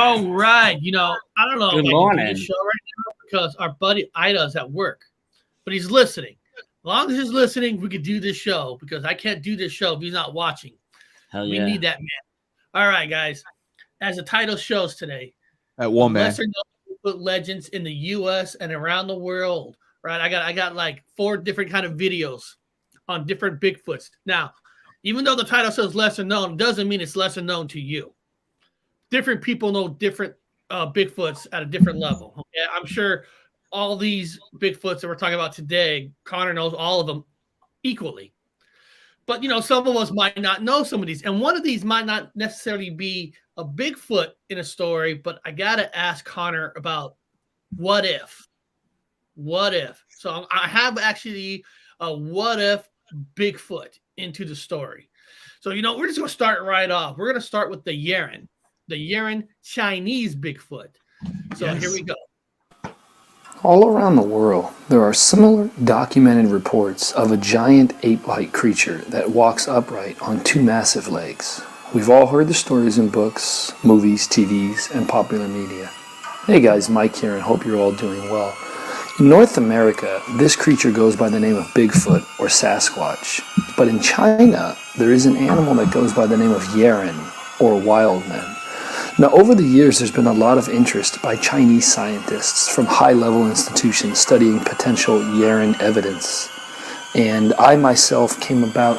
All right. I don't know Good if I can do this morning. show right now because our buddy Ida's at work, but he's listening. As long as he's listening, we could do this show because I can't do this show if he's not watching. Hell We yeah. need that man. All right, guys. As the title shows today, At one man. lesser known Bigfoot legends in the U.S. and around the world. Right? I got like 4 different kind of videos on different Bigfoots. Now, even though the title says lesser known, doesn't mean it's lesser known to you. Different people know different Bigfoots at a different level. Okay? I'm sure all these Bigfoots that we're talking about today, Connor knows all of them equally. But some of us might not know some of these, and one of these might not necessarily be a Bigfoot in a story. But I gotta ask Connor about what if. What if? So I have actually a what if Bigfoot into the story. So we're just gonna start right off. We're gonna start with the YEREN Chinese Bigfoot. So Here we go. All around the world, there are similar documented reports of a giant ape-like creature that walks upright on 2 massive legs. We've all heard the stories in books, movies, TVs, and popular media. Hey guys, Mike here, and hope you're all doing well. In North America, this creature goes by the name of Bigfoot or Sasquatch. But in China, there is an animal that goes by the name of YEREN or wild men. Now, over the years, there's been a lot of interest by Chinese scientists from high-level institutions studying potential YEREN evidence. And I myself came about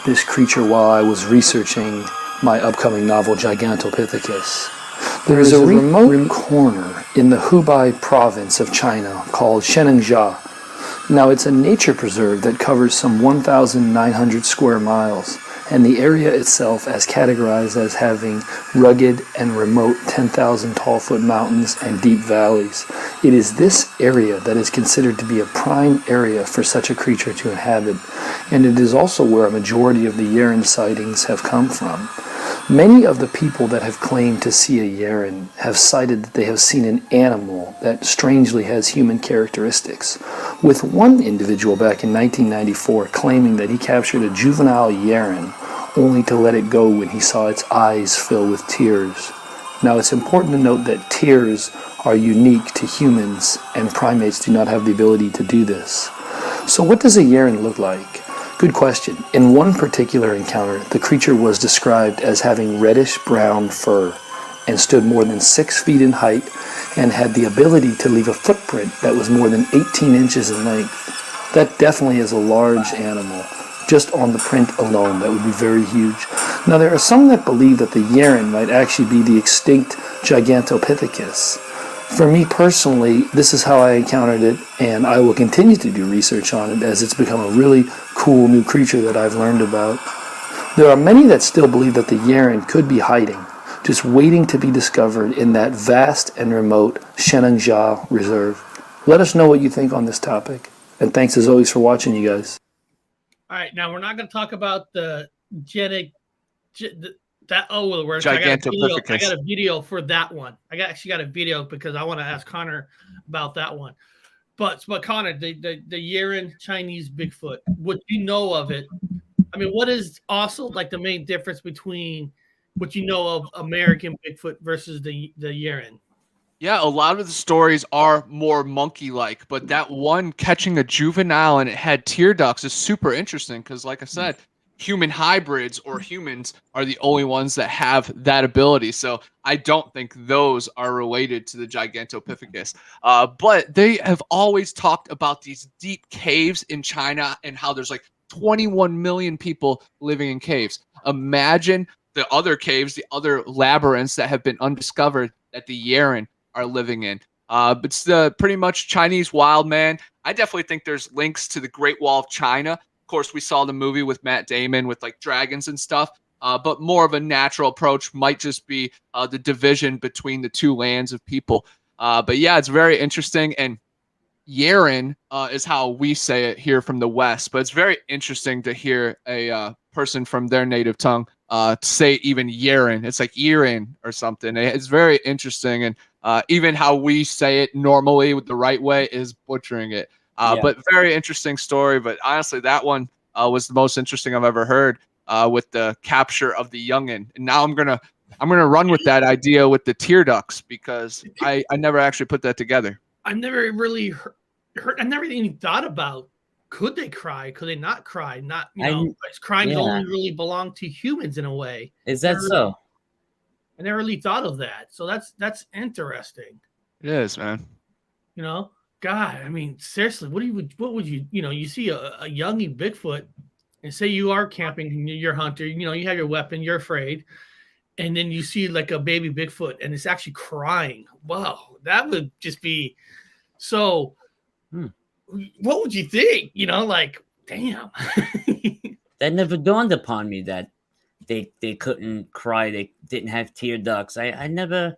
this creature while I was researching my upcoming novel, Gigantopithecus. There is a remote corner in the Hubei province of China called Shennongjia. Now, it's a nature preserve that covers some 1,900 square miles, and the area itself is categorized as having rugged and remote 10,000 tall-foot mountains and deep valleys. It is this area that is considered to be a prime area for such a creature to inhabit, and it is also where a majority of the YEREN sightings have come from. Many of the people that have claimed to see a YEREN have cited that they have seen an animal that strangely has human characteristics, with one individual back in 1994 claiming that he captured a juvenile YEREN only to let it go when he saw its eyes fill with tears. Now, it's important to note that tears are unique to humans, and primates do not have the ability to do this. So what does a YEREN look like? Good question. In one particular encounter, the creature was described as having reddish-brown fur and stood more than 6 feet in height and had the ability to leave a footprint that was more than 18 inches in length. That definitely is a large animal. Just on the print alone, that would be very huge. Now, there are some that believe that the YEREN might actually be the extinct Gigantopithecus. For me personally, this is how I encountered it, and I will continue to do research on it as it's become a really cool new creature that I've learned about. There are many that still believe that the YEREN could be hiding, just waiting to be discovered in that vast and remote Shennongjia Reserve. Let us know what you think on this topic, and thanks as always for watching, you guys. All right, now we're not going to talk about the word. Gigantopithecus. I got a video for that one. Actually got a video because I want to ask Connor about that one. But Connor, the YEREN Chinese Bigfoot, what you know of it? I mean, what is also like the main difference between what you know of American Bigfoot versus the YEREN? Yeah, a lot of the stories are more monkey-like, but that one catching a juvenile and it had tear ducts is super interesting because, like I said, human hybrids or humans are the only ones that have that ability. So I don't think those are related to the Gigantopithecus. But they have always talked about these deep caves in China and how there's like 21 million people living in caves. Imagine the other caves, the other labyrinths that have been undiscovered that the YEREN are living in. But it's the pretty much Chinese wild man. I definitely think there's links to the Great Wall of China. Of course, we saw the movie with Matt Damon with like dragons and stuff. But more of a natural approach might just be the division between the two lands of people. But yeah, it's very interesting. And YEREN is how we say it here from the West. But it's very interesting to hear a person from their native tongue say even YEREN. It's like YEREN or something. It's very interesting. And even how we say it normally with the right way is butchering it. But very interesting story. But honestly, that one was the most interesting I've ever heard with the capture of the youngin. And now I'm going to I'm gonna run with that idea with the tear ducts because I never actually put that together. I never really heard. I never even thought about, could they cry? Could they not cry? Not, is crying only really belong to humans in a way. Is that so? I never really thought of that. So that's interesting. It is, man. God, I mean, seriously, what would you, you see a youngie Bigfoot, and say you are camping, you're a hunter, you have your weapon, you're afraid, and then you see like a baby Bigfoot and it's actually crying. Wow, that would just be so. What would you think? Like, damn. That never dawned upon me that they couldn't cry. They didn't have tear ducts. I never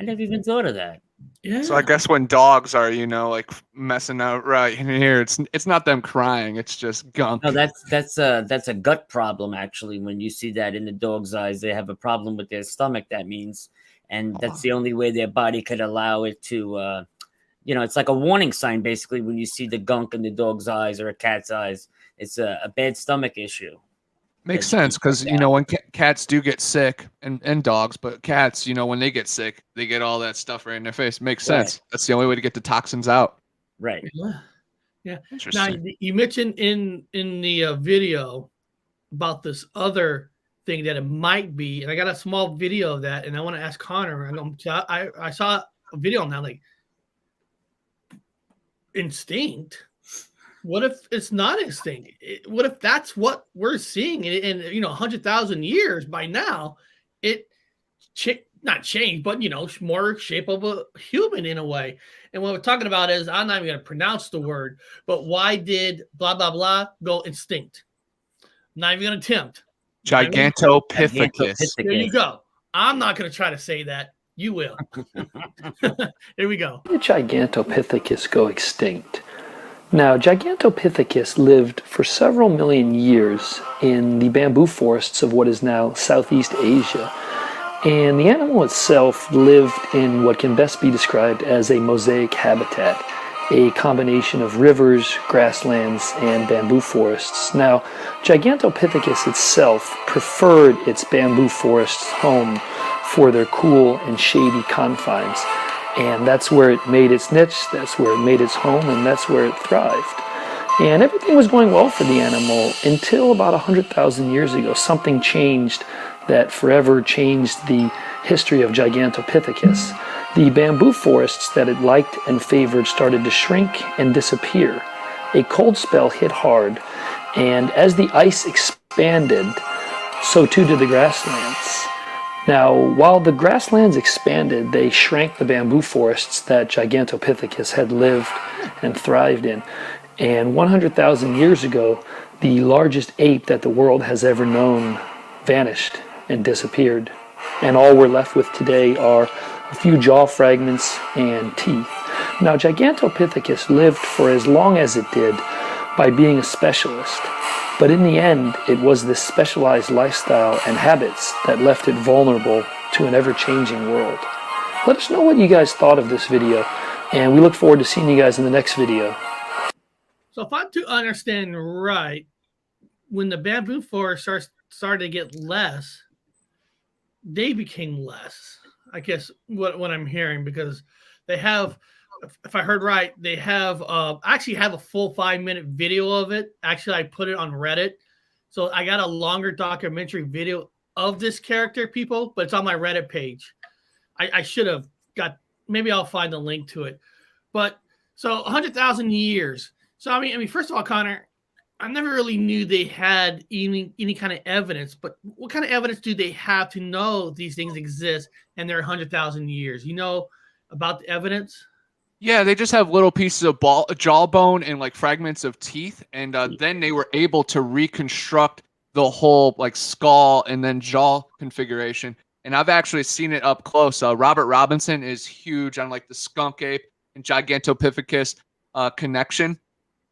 even thought of that. Yeah. So I guess when dogs are, like messing out right in here, it's not them crying, it's just gunk. No, that's a gut problem actually. When you see that in the dog's eyes, they have a problem with their stomach, that means, and that's the only way their body could allow it to it's like a warning sign basically when you see the gunk in the dog's eyes or a cat's eyes. It's a bad stomach issue. Makes sense because when cats do get sick and dogs, but cats, when they get sick, they get all that stuff right in their face. Makes sense. That's the only way to get the toxins out. Right. Yeah. Interesting. Now you mentioned in the video about this other thing that it might be, and I got a small video of that, and I want to ask Connor. I saw a video on that, like, instinct. What if it's not extinct? What if that's what we're seeing in 100,000 years? By now, it not changed, but more shape of a human in a way. And what we're talking about is, I'm not even going to pronounce the word, but why did blah blah blah go extinct? Not even going to attempt. Gigantopithecus. There you go. I'm not going to try to say that. You will. Here we go. Did Gigantopithecus go extinct? Now, Gigantopithecus lived for several million years in the bamboo forests of what is now Southeast Asia, and the animal itself lived in what can best be described as a mosaic habitat, a combination of rivers, grasslands, and bamboo forests. Now, Gigantopithecus itself preferred its bamboo forests home for their cool and shady confines. And that's where it made its niche, that's where it made its home, and that's where it thrived. And everything was going well for the animal until about 100,000 years ago. Something changed that forever changed the history of Gigantopithecus. The bamboo forests that it liked and favored started to shrink and disappear. A cold spell hit hard, and as the ice expanded, so too did the grasslands. Now, while the grasslands expanded, they shrank the bamboo forests that Gigantopithecus had lived and thrived in. And 100,000 years ago, the largest ape that the world has ever known vanished and disappeared. And all we're left with today are a few jaw fragments and teeth. Now, Gigantopithecus lived for as long as it did by being a specialist. But in the end, it was this specialized lifestyle and habits that left it vulnerable to an ever-changing world. Let us know what you guys thought of this video, and we look forward to seeing you guys in the next video. So if I'm to understand right, when the bamboo forest started to get less, they became less. I guess what I'm hearing, because they have, if I heard right, they have I actually have a full 5-minute video of it. Actually, I put it on Reddit. So I got a longer documentary video of this character, people, but it's on my Reddit page. I should have got, maybe I'll find the link to it. But so 100,000 years. So I mean, first of all, Connor, I never really knew they had any kind of evidence, but what kind of evidence do they have to know these things exist and they're 100,000 years? You know about the evidence? Yeah, they just have little pieces of jawbone and like fragments of teeth, and then they were able to reconstruct the whole like skull and then jaw configuration. And I've actually seen it up close. Robert Robinson is huge on like the skunk ape and Gigantopithecus connection.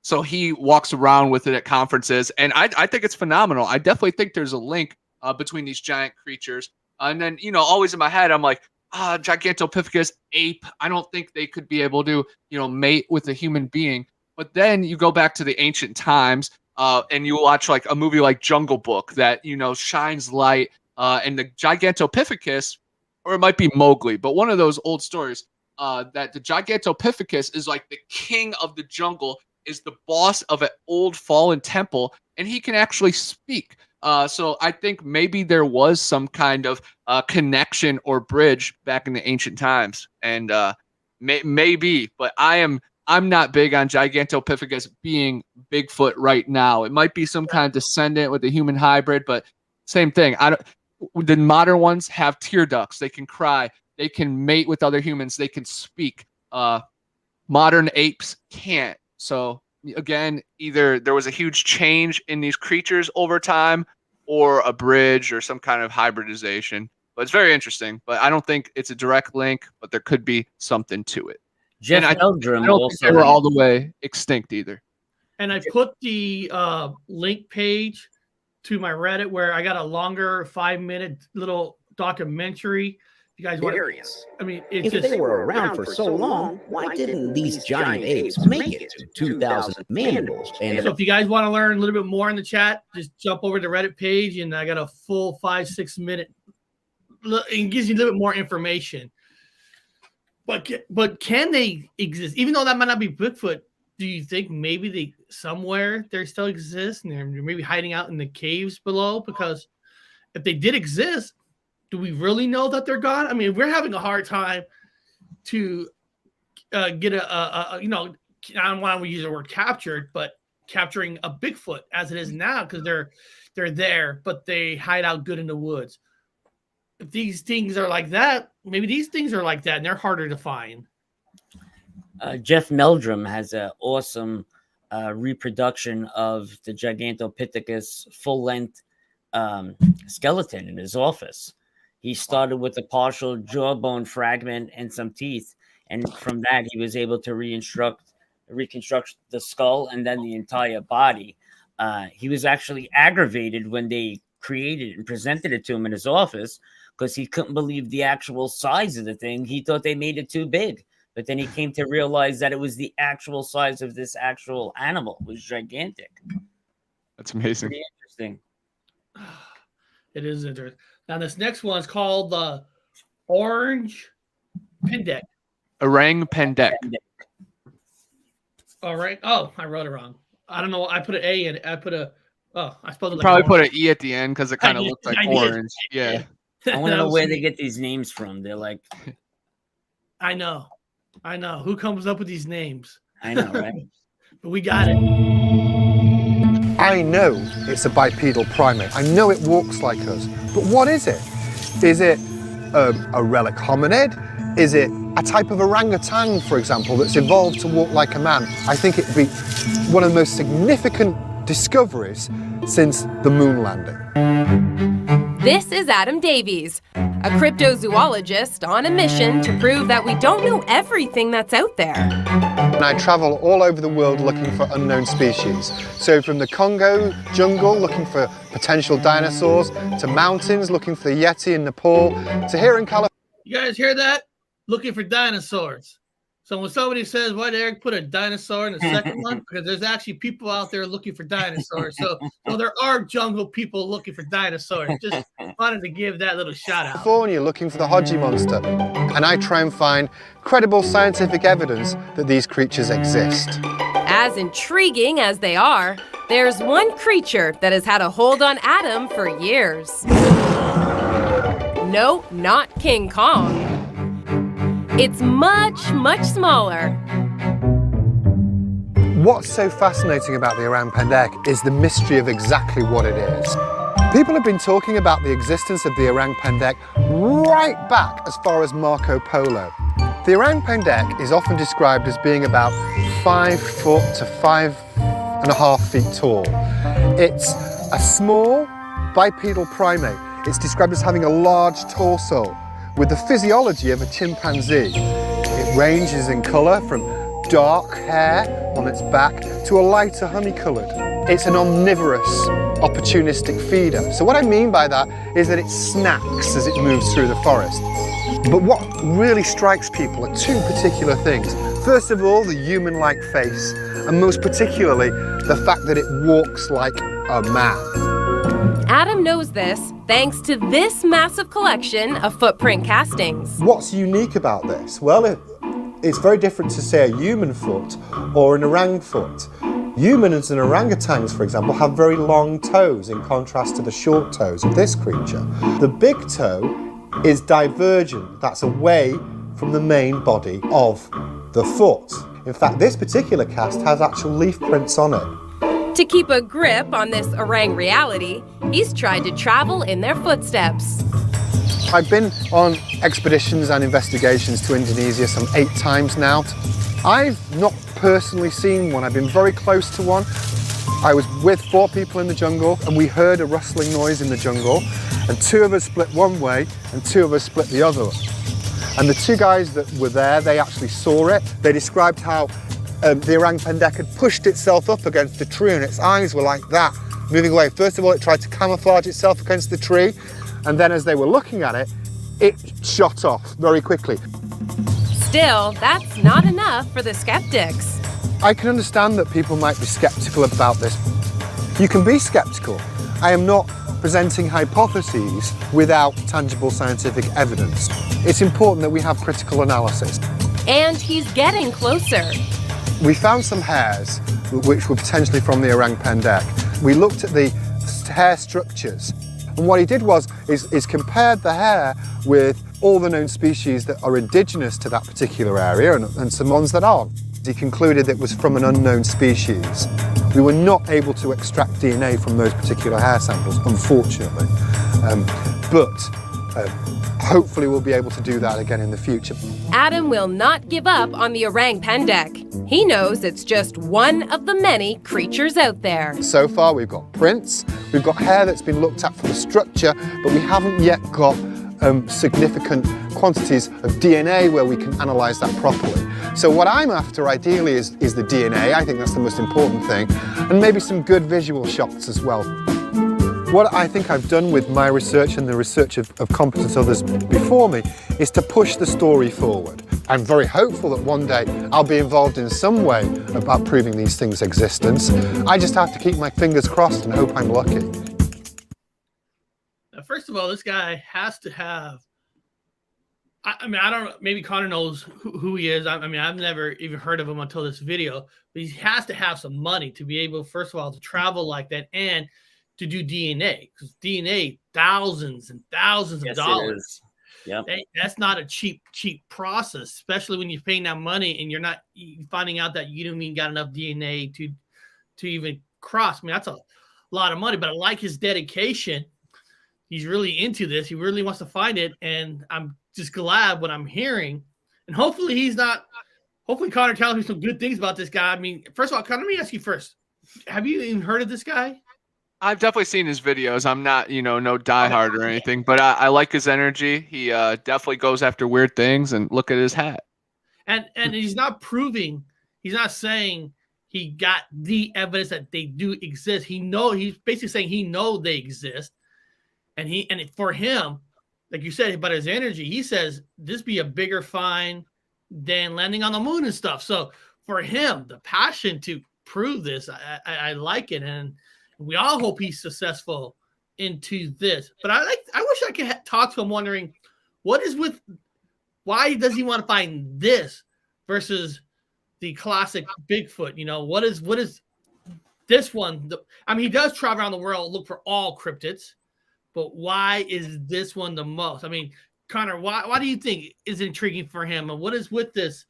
So he walks around with it at conferences, and I think it's phenomenal. I definitely think there's a link between these giant creatures. And then, always in my head, I'm like, Gigantopithecus ape. I don't think they could be able to, mate with a human being. But then you go back to the ancient times, and you watch like a movie like Jungle Book that, shines light and the Gigantopithecus, or it might be Mowgli, but one of those old stories, that the Gigantopithecus is like the king of the jungle, is the boss of an old fallen temple, and he can actually speak. So I think maybe there was some kind of connection or bridge back in the ancient times, and maybe, but I'm not big on Gigantopithecus being Bigfoot right now. It might be some kind of descendant with a human hybrid, but same thing. The modern ones have tear ducts. They can cry. They can mate with other humans. They can speak. Modern apes can't. So again, either there was a huge change in these creatures over time, or a bridge, or some kind of hybridization. But it's very interesting. But I don't think it's a direct link, but there could be something to it. Jeff I Meldrum don't also think they were all the way extinct either. And I put the link page to my Reddit where I got a longer 5-minute little documentary. You guys want? I mean, it's If just they were around for so long, why didn't these giant apes make it to 2,000 mandibles? so if you guys want to learn a little bit more in the chat, just jump over to the Reddit page, and I got a full 5-6 minute. It gives you a little bit more information. But can they exist? Even though that might not be Bigfoot, do you think maybe they still exist, and they're maybe hiding out in the caves below? Because if they did exist, do we really know that they're gone? I mean, we're having a hard time to get I don't want to use the word captured, but capturing a Bigfoot as it is now, because they're there, but they hide out good in the woods. If these things are like that, maybe these things are like that, and they're harder to find. Jeff Meldrum has an awesome reproduction of the Gigantopithecus full-length skeleton in his office. He started with a partial jawbone fragment and some teeth, and from that he was able to reconstruct the skull and then the entire body. He was actually aggravated when they created and presented it to him in his office, because he couldn't believe the actual size of the thing. He thought they made it too big. But then he came to realize that it was the actual size of this actual animal. It was gigantic. That's amazing. Pretty interesting. It is interesting. Now, this next one is called the orange Pendek. Orang Pendek. All right. Oh, I wrote it wrong. I don't know. I put an A in it. I suppose Probably put an E at the end because it kind of looks like orange. Yeah. I want to know where they get these names from. They're like, I know. Who comes up with these names? I know, right? But we got it. I know it's a bipedal primate. I know it walks like us. But what is it? Is it a relic hominid? Is it a type of orangutan, for example, that's evolved to walk like a man? I think it'd be one of the most significant discoveries since the moon landing. This is Adam Davies, a cryptozoologist on a mission to prove that we don't know everything that's out there. And I travel all over the world looking for unknown species. So from the Congo jungle looking for potential dinosaurs, to mountains looking for the Yeti in Nepal, to here in California. You guys hear that? Looking for dinosaurs. So when somebody says, why did Eric put a dinosaur in the second one? Because there's actually people out there looking for dinosaurs. So there are jungle people looking for dinosaurs. Just wanted to give that little shout out. California looking for the Hodgie monster. And I try and find credible scientific evidence that these creatures exist. As intriguing as they are, there's one creature that has had a hold on Adam for years. No, not King Kong. It's much, much smaller. What's so fascinating about the Orang Pendek is the mystery of exactly what it is. People have been talking about the existence of the Orang Pendek right back as far as Marco Polo. The Orang Pendek is often described as being about 5 foot to 5.5 feet tall. It's a small bipedal primate. It's described as having a large torso with the physiology of a chimpanzee. It ranges in colour from dark hair on its back to a lighter honey-coloured. It's an omnivorous, opportunistic feeder. So what I mean by that is that it snacks as it moves through the forest. But what really strikes people are 2 particular things. First of all, the human-like face, and most particularly, the fact that it walks like a man. Adam knows this thanks to this massive collection of footprint castings. What's unique about this? Well, it's very different to, say, a human foot or an orang foot. Humans and orangutans, for example, have very long toes in contrast to the short toes of this creature. The big toe is divergent. That's away from the main body of the foot. In fact, this particular cast has actual leaf prints on it. To keep a grip on this orang reality, he's tried to travel in their footsteps. I've been on expeditions and investigations to Indonesia some 8 times now. I've not personally seen one. I've been very close to one. I was with 4 people in the jungle and we heard a rustling noise in the jungle, and 2 of us split one way and 2 of us split the other. And the 2 guys that were there, they actually saw it. They described how the orang pendek had pushed itself up against the tree and its eyes were like that, moving away. First of all, it tried to camouflage itself against the tree, and then as they were looking at it, it shot off very quickly. Still, that's not enough for the skeptics. I can understand that people might be skeptical about this. You can be skeptical. I am not presenting hypotheses without tangible scientific evidence. It's important that we have critical analysis. And he's getting closer. We found some hairs which were potentially from the orang pendek. We looked at the hair structures, and what he did was compared the hair with all the known species that are indigenous to that particular area and some ones that aren't. He concluded it was from an unknown species. We were not able to extract DNA from those particular hair samples, unfortunately, but hopefully we'll be able to do that again in the future. Adam will not give up on the orang pendek. He knows it's just one of the many creatures out there. So far we've got prints, we've got hair that's been looked at for the structure, but we haven't yet got significant quantities of DNA where we can analyse that properly. So what I'm after ideally is the DNA. I think that's the most important thing, and maybe some good visual shots as well. What I think I've done with my research and the research of competent others before me is to push the story forward. I'm very hopeful that one day I'll be involved in some way about proving these things' existence. I just have to keep my fingers crossed and hope I'm lucky. First of all, this guy has to have, I mean, I don't know, maybe Connor knows who he is. I mean, I've never even heard of him until this video, but he has to have some money to be able, first of all, to travel like that and to do DNA, because DNA, thousands and thousands of dollars. Yep. That's not a cheap process, especially when you're paying that money and you're finding out that you don't even got enough DNA to even cross. I mean, that's a lot of money, but I like his dedication. He's really into this. He really wants to find it, and I'm just glad what I'm hearing. And hopefully Connor tells me some good things about this guy. I mean, first of all, Connor, let me ask you first. Have you even heard of this guy? I've definitely seen his videos. I'm not, no diehard or anything, but I like his energy. He definitely goes after weird things, and look at his hat. And he's not saying he got the evidence that they do exist. He's basically saying he knows they exist. And for him, like you said, about his energy, he says this be a bigger find than landing on the moon and stuff. So for him, the passion to prove this, I like it, and we all hope he's successful into this. But I wish I could talk to him, wondering why does he want to find this versus the classic Bigfoot? What is this one? I mean, he does travel around the world, look for all cryptids. But why is this one the most? I mean, Connor, why do you think is intriguing for him? And what is with this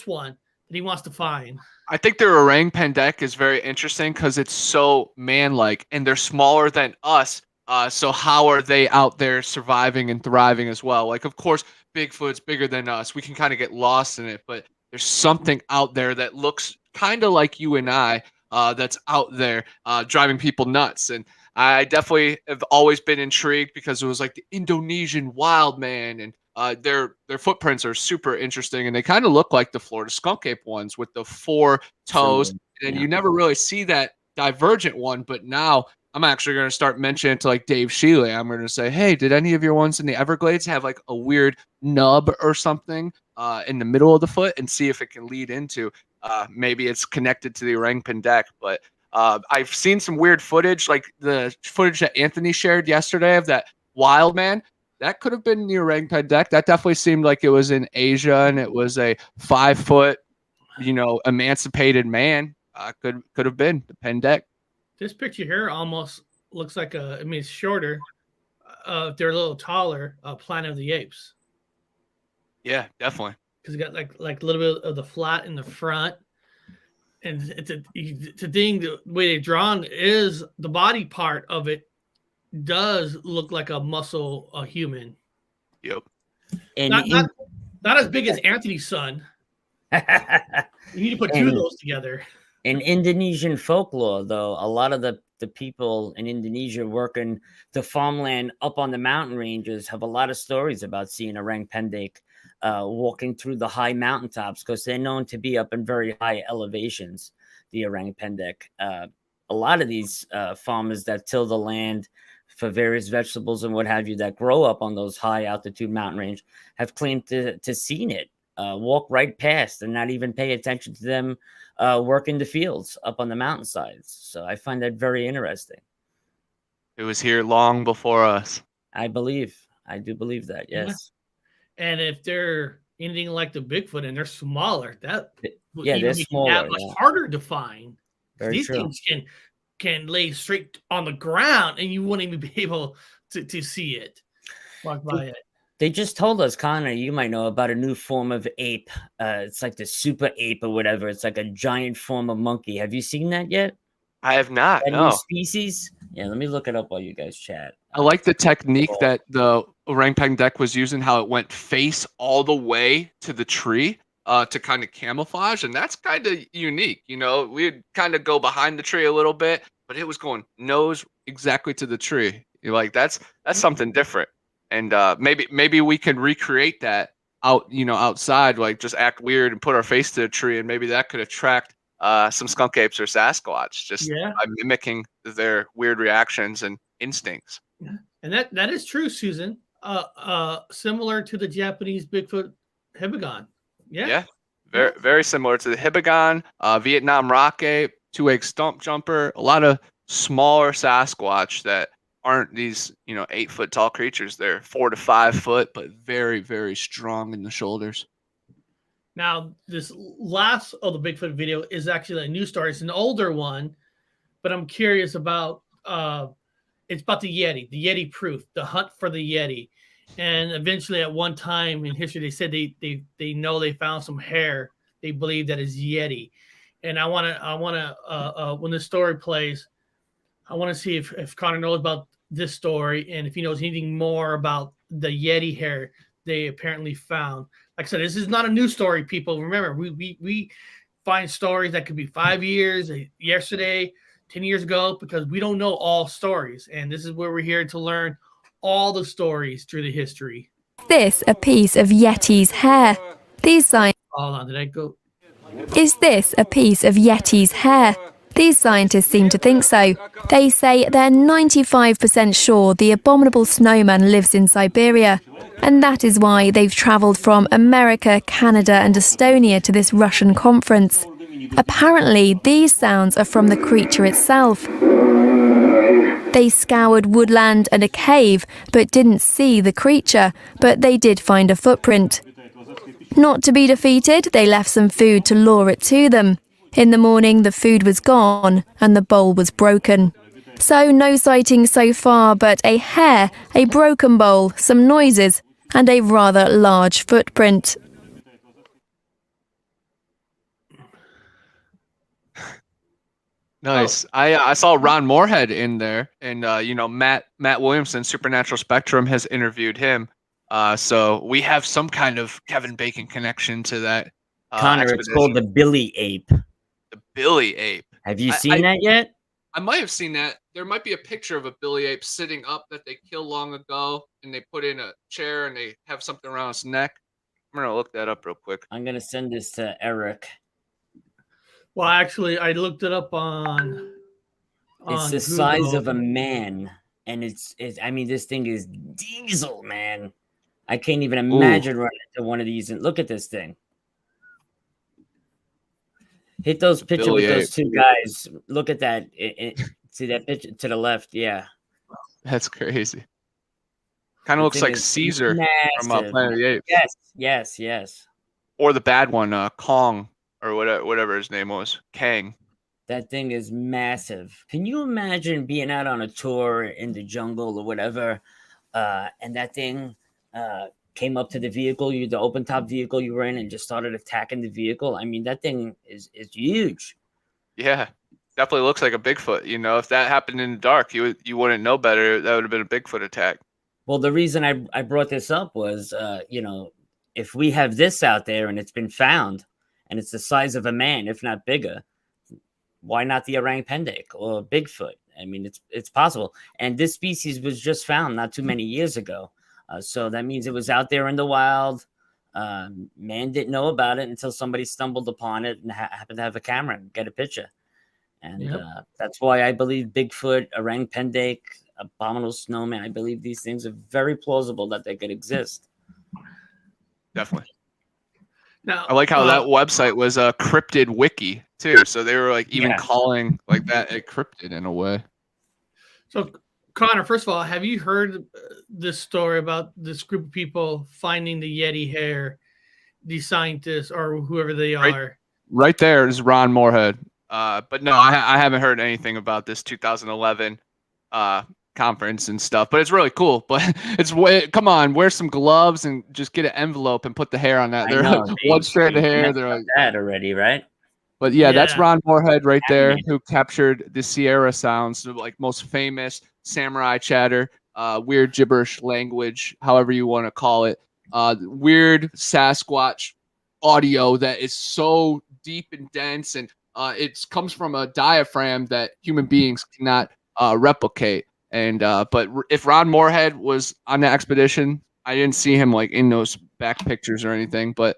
one that he wants to find? I think their orang pendek is very interesting because it's so man-like, and they're smaller than us. So how are they out there surviving and thriving as well? Like, of course, Bigfoot's bigger than us. We can kind of get lost in it, but there's something out there that looks kind of like you and I that's out there driving people nuts. And I definitely have always been intrigued because it was like the Indonesian wild man, and their footprints are super interesting, and they kind of look like the Florida skunk ape ones with the 4 toes. And you never really see that divergent one, but now I'm actually going to start mentioning it to like Dave Shealy. I'm going to say, hey, did any of your ones in the Everglades have like a weird nub or something in the middle of the foot, and see if it can lead into maybe it's connected to the orang pendek. But I've seen some weird footage, like the footage that Anthony shared yesterday of that wild man. That could have been near Orang Pendek. That definitely seemed like it was in Asia, and it was a 5-foot, emancipated man. Could have been the Pendek. This picture here almost looks like it's shorter. They're a little taller. Planet of the Apes. Yeah, definitely. Because you got like a little bit of the flat in the front, and it's a thing. The way they've drawn is the body part of it does look like a muscle, a human. Yep. And not as big as Anthony's son. You need to put two of those together. In Indonesian folklore, though, a lot of the people in Indonesia working the farmland up on the mountain ranges have a lot of stories about seeing orang pendek walking through the high mountaintops, because they're known to be up in very high elevations, the orang pendek. A lot of these farmers that till the land for various vegetables and what have you that grow up on those high altitude mountain range have claimed to seen it walk right past and not even pay attention to them working the fields up on the mountainsides. So I find that very interesting. It was here long before us. I do believe that, yes. Yeah. And if they're anything like the Bigfoot and they're smaller, that they're smaller, that much harder to find. Very These true. things can lay straight on the ground and you wouldn't even be able to see it. Walk by it. They just told us, Connor, you might know about a new form of ape. It's like the super ape or whatever. It's like a giant form of monkey. Have you seen that yet? I have not. That No. new species? Yeah, let me look it up while you guys chat. I like the technique that the orang pendek was using, how it went face all the way to the tree to kind of camouflage. And that's kind of unique. We'd kind of go behind the tree a little bit, but it was going nose exactly to the tree. You're like, that's something different. And maybe we can recreate that outside, like just act weird and put our face to a tree, and maybe that could attract some skunk apes or Sasquatch just by mimicking their weird reactions and instincts. Yeah. And that is true, Susan. Similar to the Japanese Bigfoot Hibagon. Yeah. Very, very similar to the Hibagon, Vietnam rock ape, two-egg stump jumper, a lot of smaller Sasquatch that aren't these 8-foot tall creatures. They're 4 to 5 foot, but very, very strong in the shoulders. Now, this last of the Bigfoot video is actually a new story. It's an older one, but I'm curious about. It's about the YETI proof, the hunt for the YETI, and eventually, at one time in history, they said they know they found some hair. They believe that is YETI, and I want to when this story plays, I want to see if Connor knows about this story and if he knows anything more about the YETI hair they apparently found. Like I said, this is not a new story, people. Remember, we find stories that could be 5 years, yesterday, 10 years ago, because we don't know all stories. And this is where we're here to learn all the stories through the history. This a piece of Yeti's hair? These signs. Hold on, did I go? Is this a piece of Yeti's hair? These scientists seem to think so. They say they're 95% sure the abominable snowman lives in Siberia. And that is why they've travelled from America, Canada and Estonia to this Russian conference. Apparently, these sounds are from the creature itself. They scoured woodland and a cave, but didn't see the creature, but they did find a footprint. Not to be defeated, they left some food to lure it to them. In the morning, the food was gone and the bowl was broken. So no sightings so far, but a hair, a broken bowl, some noises, and a rather large footprint. Nice. I saw Ron Moorhead in there, and Matt Williamson, Supernatural Spectrum, has interviewed him. So we have some kind of Kevin Bacon connection to that. Connor, it's called the Billy Ape. The Billy Ape. Have you seen that yet? I might have seen that. There might be a picture of a Billy Ape sitting up that they killed long ago, and they put in a chair and they have something around his neck. I'm gonna look that up real quick. I'm gonna send this to Eric. Well, actually, I looked it up on It's the Google. size of a man, and it's. I mean, this thing is diesel, man. I can't even imagine running into one of these. And look at this thing. Hit those picture Billy with those ape. two guys. Look at that. See that picture to the left? Yeah. That's crazy. Kind of The looks thing like is Caesar from massive. Planet of the Apes. Yes. Or the bad one, Kong, or whatever his name was, Kang. That thing is massive. Can you imagine being out on a tour in the jungle or whatever, and that thing came up to the vehicle, the open top vehicle you were in, and just started attacking the vehicle? I mean, that thing is huge. Yeah, definitely looks like a Bigfoot. You know, if that happened in the dark, you wouldn't know better. That would have been a Bigfoot attack. Well, the reason I brought this up was, if we have this out there and it's been found, and it's the size of a man, if not bigger, why not the orang pendek or Bigfoot? I mean, it's possible. And this species was just found not too many years ago. So that means it was out there in the wild. Man didn't know about it until somebody stumbled upon it and happened to have a camera and get a picture. And that's why I believe Bigfoot, orang pendek, abominable snowman, I believe these things are very plausible that they could exist. Definitely. Now, I like how that website was a cryptid wiki too. So they were like even calling like that a cryptid in a way. So Connor, first of all, have you heard this story about this group of people finding the Yeti hair, these scientists or whoever they are? Right there is Ron Moorhead. But no, I haven't heard anything about this 2011 conference and stuff, but it's really cool. But come on, wear some gloves and just get an envelope and put the hair on that. They're one strand of hair. They're like that already, right? But yeah, that's Ron Moorhead right there, who captured the Sierra sounds, the like most famous samurai chatter, weird gibberish language, however you want to call it, weird Sasquatch audio that is so deep and dense, and it comes from a diaphragm that human beings cannot replicate. And but if Ron Moorhead was on the expedition, I didn't see him like in those back pictures or anything, but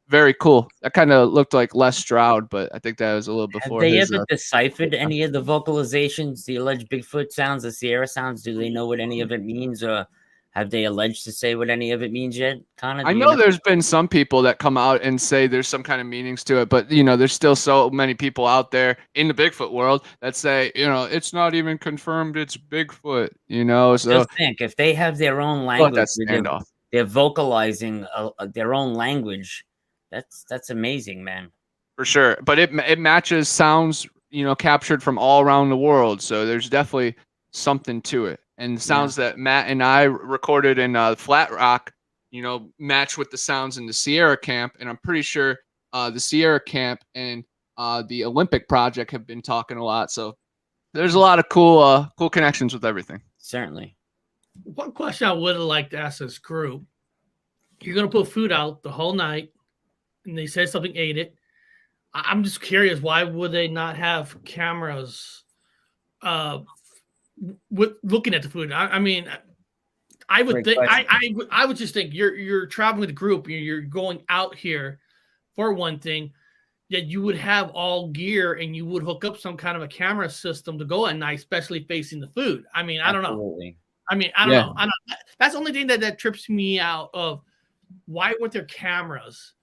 very cool. That kind of looked like Les Stroud, but I think that was a little before. Have they ever deciphered any of the vocalizations, the alleged Bigfoot sounds, the Sierra sounds? Do they know what any of it means, or have they alleged to say what any of it means yet? Connor, I know there's been some people that come out and say there's some kind of meanings to it, but you know, there's still so many people out there in the Bigfoot world that say, you know, it's not even confirmed it's Bigfoot, you know. So just think, if they have their own language, they're vocalizing their own language. That's amazing, man. For sure, but it matches sounds, you know, captured from all around the world. So there's definitely something to it. And the sounds that Matt and I recorded in Flat Rock, you know, match with the sounds in the Sierra camp. And I'm pretty sure the Sierra camp and the Olympic project have been talking a lot. So there's a lot of cool connections with everything. Certainly. One question I would have liked to ask this group: you're going to put food out the whole night, and they said something ate it. I'm just curious, why would they not have cameras looking at the food? I mean, I would think I would just think you're traveling with a group, you're going out here for one thing, that you would have all gear and you would hook up some kind of a camera system to go at night, especially facing the food. I mean, I don't know. I mean, I don't know. That's the only thing that trips me out of why weren't there cameras,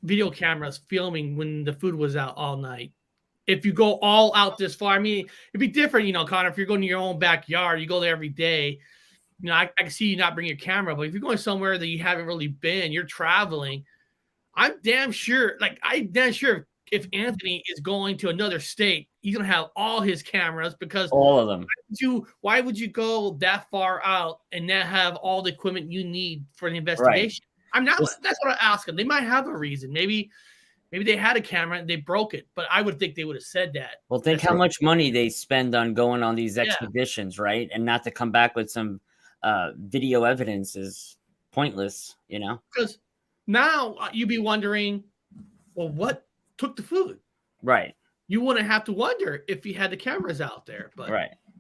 video cameras filming when the food was out all night? If you go all out this far, I mean, it'd be different, you know, Connor, if you're going to your own backyard, you go there every day. You know, I can see you not bring your camera, but if you're going somewhere that you haven't really been, you're traveling, I'm damn sure if Anthony is going to another state, he's going to have all his cameras, because all of them. Why would you go that far out and not have all the equipment you need for the investigation? Right. That's what I'm asking. They might have a reason. Maybe they had a camera and they broke it, but I would think they would have said that. Well, think how much money they spend on going on these expeditions, right? And not to come back with some video evidence is pointless, you know? Because now you'd be wondering, well, what took the food? Right. You wouldn't have to wonder if he had the cameras out there, but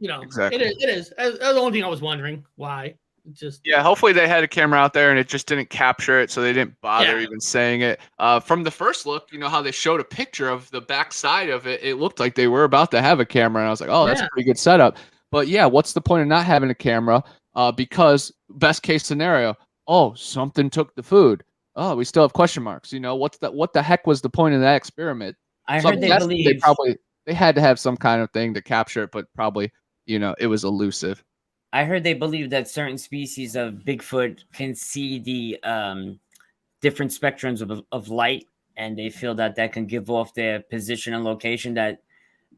you know, exactly. It is. That's the only thing I was wondering why. Hopefully they had a camera out there and it just didn't capture it, so they didn't bother even saying it. From the first look, you know how they showed a picture of the back side of it, it looked like they were about to have a camera, and I was like, oh, that's a pretty good setup. But yeah, what's the point of not having a camera? Because best case scenario, something took the food. Oh, we still have question marks. You know, what the heck was the point of that experiment? I So heard I'm they guessing believe they had to have some kind of thing to capture it, but probably, it was elusive. I heard they believe that certain species of Bigfoot can see the different spectrums of light, and they feel that can give off their position and location, that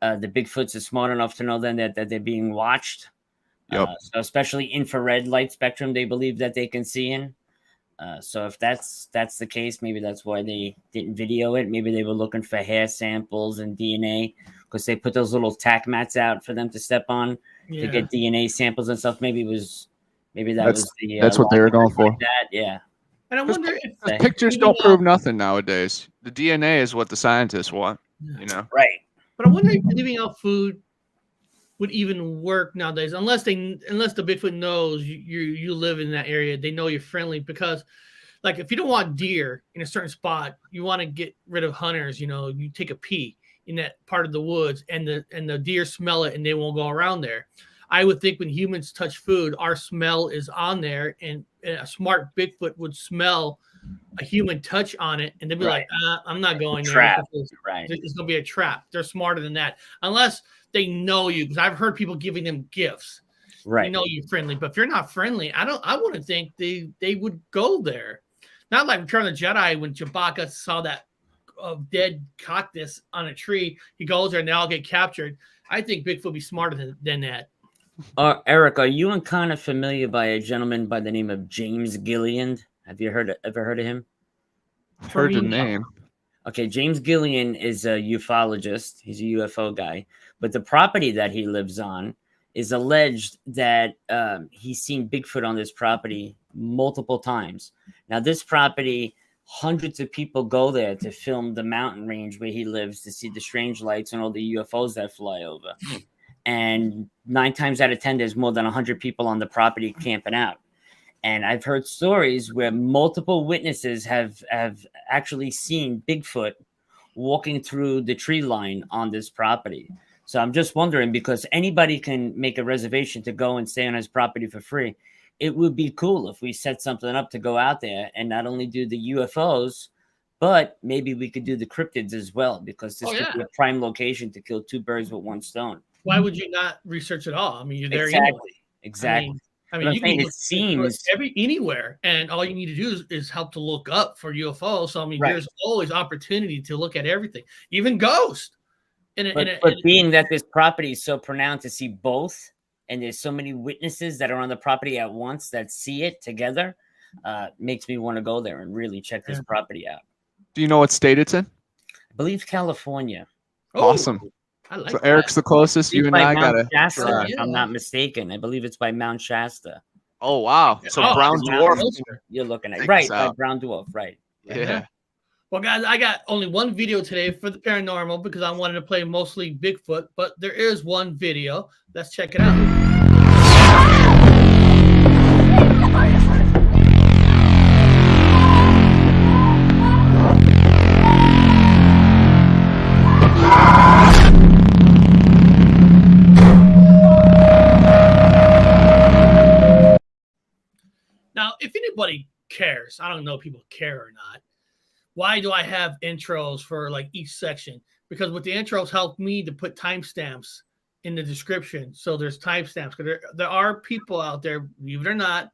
the Bigfoots are smart enough to know then that they're being watched. Yep. So especially infrared light spectrum, they believe that they can see in. So if that's the case, maybe that's why they didn't video it. Maybe they were looking for hair samples and DNA, because they put those little tack mats out for them to step on to get DNA samples and stuff. Maybe was the that's what they were going for. Like that. Yeah. And I wonder if Pictures don't prove nothing nowadays. The DNA is what the scientists want. Right. But I wonder if leaving out food would even work nowadays, unless the Bigfoot knows you live in that area. They know you're friendly, because like if you don't want deer in a certain spot, you want to get rid of hunters. You take a pee in that part of the woods, and the deer smell it and they won't go around there. I would think when humans touch food, our smell is on there, and a smart Bigfoot would smell a human touch on it, and they'd be like, I'm not going there. Trap. Right. It's going to be a trap. They're smarter than that. Unless they know you, because I've heard people giving them gifts. Right. They know you're friendly. But if you're not friendly, I wouldn't think they would go there. Not like Return of the Jedi when Chewbacca saw that dead cactus on a tree. He goes there and they all get captured. I think Bigfoot would be smarter than that. Eric, are you kind of familiar by a gentleman by the name of James Gillian? Have you ever heard of him? Heard the name. Okay, James Gillian is a ufologist. He's a UFO guy. But the property that he lives on is alleged that he's seen Bigfoot on this property multiple times. Now, this property, hundreds of people go there to film the mountain range where he lives, to see the strange lights and all the UFOs that fly over. And 9 times out of 10, there's more than 100 people on the property camping out. And I've heard stories where multiple witnesses have actually seen Bigfoot walking through the tree line on this property. So I'm just wondering, because anybody can make a reservation to go and stay on his property for free. It would be cool if we set something up to go out there and not only do the UFOs, but maybe we could do the cryptids as well, because this could be a prime location to kill 2 birds with 1 stone. Why would you not research it all? I mean, you're there Exactly. I mean, you can it seems anywhere, and all you need to do is help to look up for UFOs. So I mean, there's always opportunity to look at everything, even ghosts. But being that this property is so pronounced to see both, and there's so many witnesses that are on the property at once that see it together, makes me want to go there and really check this property out. Do you know what state it's in? I believe California. Awesome. I like so Eric's the closest. You and I gotta. Shasta, if I'm not mistaken, I believe it's by Mount Shasta. Oh wow! So Brown Dwarf. You're looking at right, by Brown Dwarf, right? Yeah. Well, guys, I got only one video today for the paranormal because I wanted to play mostly Bigfoot, but there is one video. Let's check it out. Now, if anybody cares, I don't know if people care or not, why do I have intros for like each section? Because with the intros help me to put timestamps in the description. So there's timestamps. There are people out there, believe it or not,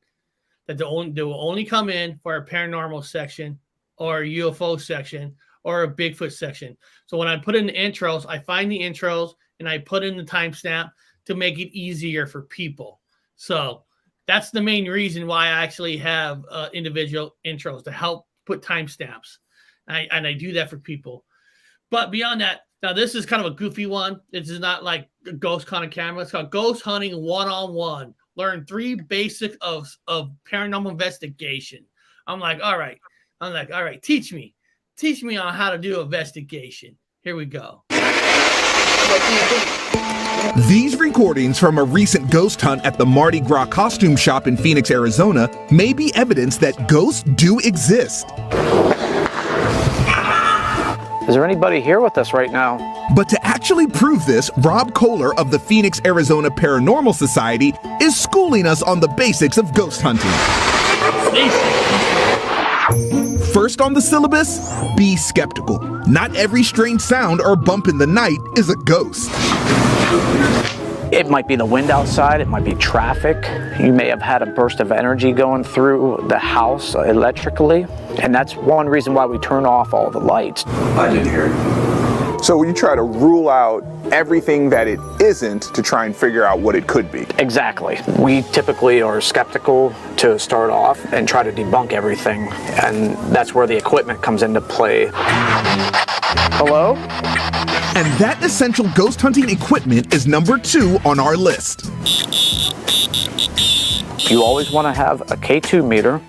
that they will only come in for a paranormal section or a UFO section or a Bigfoot section. So when I put in the intros, I find the intros and I put in the timestamp to make it easier for people. So that's the main reason why I actually have individual intros to help put timestamps. And I do that for people. But beyond that, now this is kind of a goofy one. This is not like a ghost kind of camera. It's called Ghost Hunting 101. Learn 3 basics of paranormal investigation. I'm like, all right. Teach me on how to do investigation. Here we go. These recordings from a recent ghost hunt at the Mardi Gras costume shop in Phoenix, Arizona may be evidence that ghosts do exist. Is there anybody here with us right now? But to actually prove this, Rob Kohler of the Phoenix, Arizona Paranormal Society is schooling us on the basics of ghost hunting. First on the syllabus, be skeptical. Not every strange sound or bump in the night is a ghost. It might be the wind outside, it might be traffic. You may have had a burst of energy going through the house electrically, and that's one reason why we turn off all the lights. I didn't hear it. So you try to rule out everything that it isn't to try and figure out what it could be. Exactly. We typically are skeptical to start off and try to debunk everything, and that's where the equipment comes into play. Hello? And that essential ghost hunting equipment is number 2 on our list. You always want to have a K2 meter.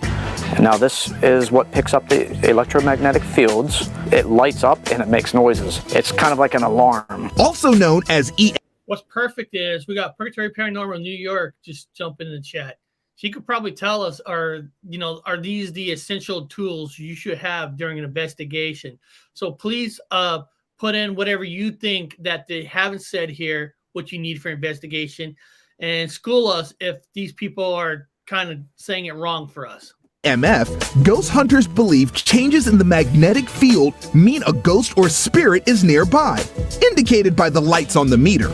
And now this is what picks up the electromagnetic fields. It lights up and it makes noises. It's kind of like an alarm. Also known as What's perfect is we got Purgatory Paranormal New York just jumping in the chat. She could probably tell us, are these the essential tools you should have during an investigation? So please put in whatever you think that they haven't said here, what you need for investigation, and school us if these people are kind of saying it wrong for us. MF, ghost hunters believe changes in the magnetic field mean a ghost or spirit is nearby, indicated by the lights on the meter.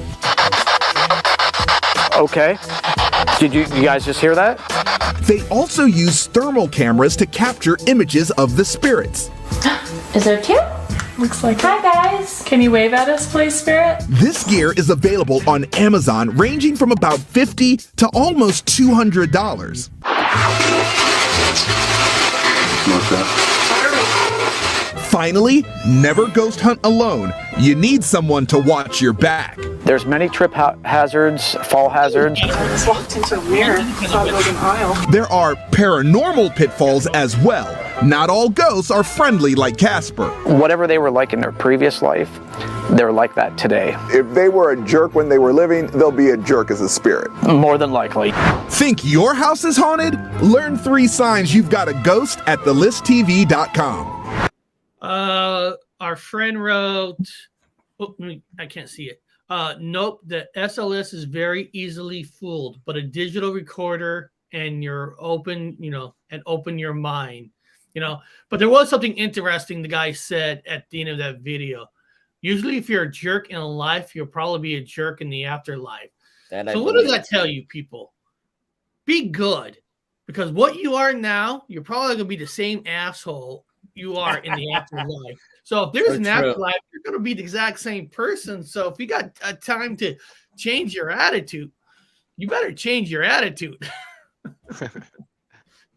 Okay. Did you guys just hear that? They also use thermal cameras to capture images of the spirits. Is there 2? Looks like Hi, guys. Can you wave at us, please, Spirit? This gear is available on Amazon, ranging from about $50 to almost $200. Finally, never ghost hunt alone. You need someone to watch your back. There's many trip hazards, fall hazards. It's locked into a mirror. Thought it was an aisle. There are paranormal pitfalls as well. Not all ghosts are friendly like Casper. Whatever they were like in their previous life, they're like that today. If they were a jerk when they were living, they'll be a jerk as a spirit. More than likely. Think your house is haunted? Learn 3 signs you've got a ghost at thelisttv.com. Our friend wrote, I can't see it. Nope, the SLS is very easily fooled, but a digital recorder and you're open, and open your mind, But there was something interesting the guy said at the end of that video. Usually if you're a jerk in life, you'll probably be a jerk in the afterlife. So what does that tell you, people? Be good, because what you are now, you're probably going to be the same asshole you are in the afterlife. So if there's an afterlife, you're going to be the exact same person. So if you got time to change your attitude, you better change your attitude.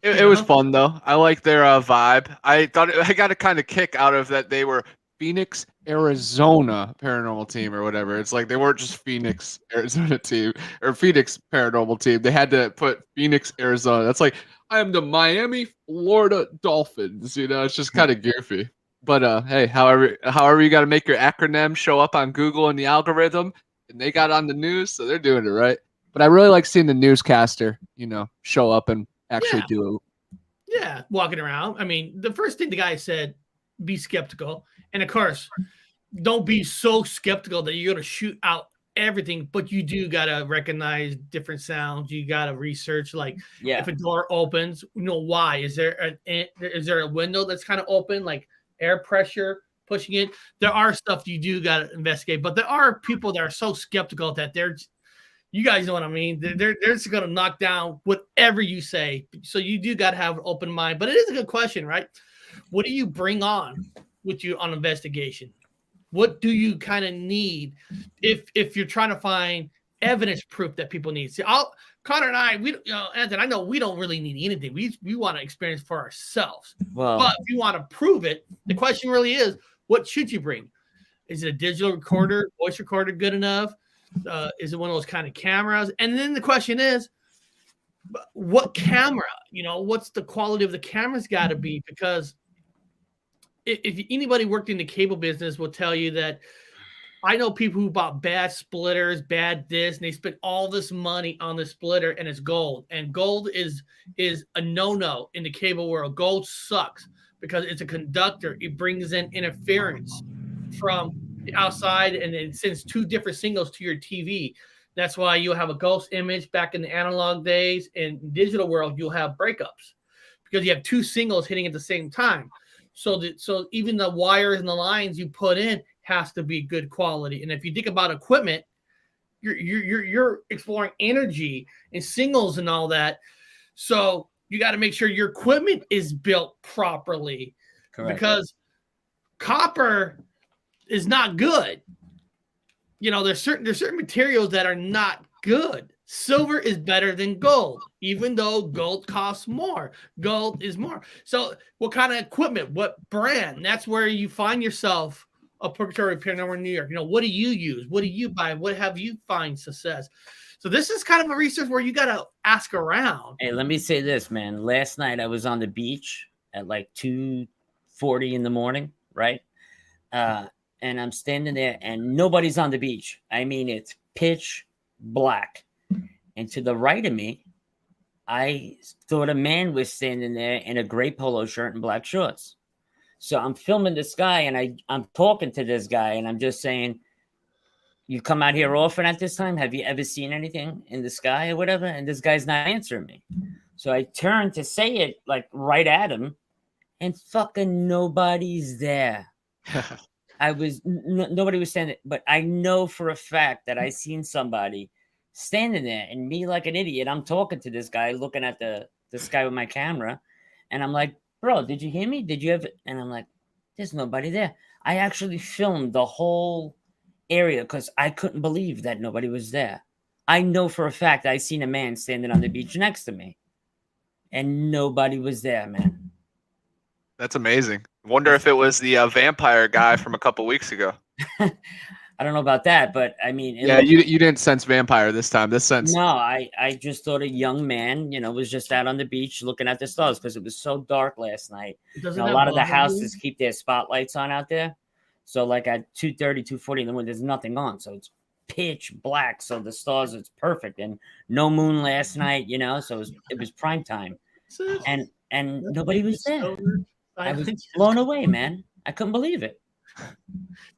It was fun though. I like their vibe. I thought I got a kind of kick out of that. They were Phoenix, Arizona paranormal team or whatever. It's like they weren't just Phoenix, Arizona team or Phoenix paranormal team. They had to put Phoenix, Arizona. That's like, I am the Miami, Florida Dolphins. It's just kind of goofy. But hey, however you got to make your acronym show up on Google and the algorithm, and they got on the news, so they're doing it right. But I really like seeing the newscaster, show up and actually do it. Yeah, walking around. I mean, the first thing the guy said, be skeptical. And of course, don't be so skeptical that you're going to shoot out everything, but you do got to recognize different sounds. You got to research, like if a door opens, why? Is there a window that's kind of open, like air pressure pushing it? There are stuff you do got to investigate, but there are people that are so skeptical that you guys know what I mean? They're just going to knock down whatever you say. So you do got to have an open mind, but it is a good question, right? What do you bring on with you on investigation? What do you kind of need if you're trying to find evidence proof that people need? See, Connor and I, Anthony, I know we don't really need anything. We want to experience for ourselves. Well, but if you want to prove it, the question really is, what should you bring? Is it a digital recorder, voice recorder good enough? Is it one of those kind of cameras? And then the question is, what camera? What's the quality of the camera's got to be? Because if anybody worked in the cable business will tell you that I know people who bought bad splitters, bad this, and they spent all this money on the splitter, and it's gold. And gold is a no-no in the cable world. Gold sucks because it's a conductor. It brings in interference from the outside, and it sends 2 different signals to your TV. That's why you'll have a ghost image back in the analog days. In digital world, you'll have breakups because you have 2 signals hitting at the same time. so even the wires and the lines you put in has to be good quality. And if you think about equipment, you're exploring energy and signals and all that. So you got to make sure your equipment is built properly. Correct. Because copper is not good. You know, there's certain materials that are not good. Silver is better than gold, even though gold costs more. Gold is more. So what kind of equipment, what brand? That's where you find yourself a Purgatory Paranormal in New York. You know, what do you use? What do you buy? What have you find success? So this is kind of a research where you got to ask around. Hey, let me say this, man. Last night I was on the beach at like 2:40 in the morning, right? And I'm standing there and nobody's on the beach. I mean, it's pitch black. And to the right of me, I thought a man was standing there in a gray polo shirt and black shorts. So I'm filming this guy and I'm talking to this guy and I'm just saying, you come out here often at this time? Have you ever seen anything in the sky or whatever? And this guy's not answering me. So I turned to say it like right at him and fucking nobody's there. Nobody was standing, but I know for a fact that I seen somebody standing there and me like an idiot. I'm talking to this guy, looking at the sky with my camera. And I'm like, bro, did you hear me? Did you ever? And I'm like, there's nobody there. I actually filmed the whole area because I couldn't believe that nobody was there. I know for a fact I seen a man standing on the beach next to me and nobody was there, man. That's amazing. Wonder if it was the vampire guy from a couple weeks ago. I don't know about that, but I mean, yeah, you didn't sense vampire this time. This sense. No, I just thought a young man, you know, was just out on the beach looking at the stars because it was so dark last night. You know, a lot of the houses keep their spotlights on out there. So like at 2:30, 2:40 in the morning, there's nothing on. So it's pitch black. So the stars, it's perfect. And no moon last night, you know, so it was prime time. And nobody was there. I was blown away, man. I couldn't believe it.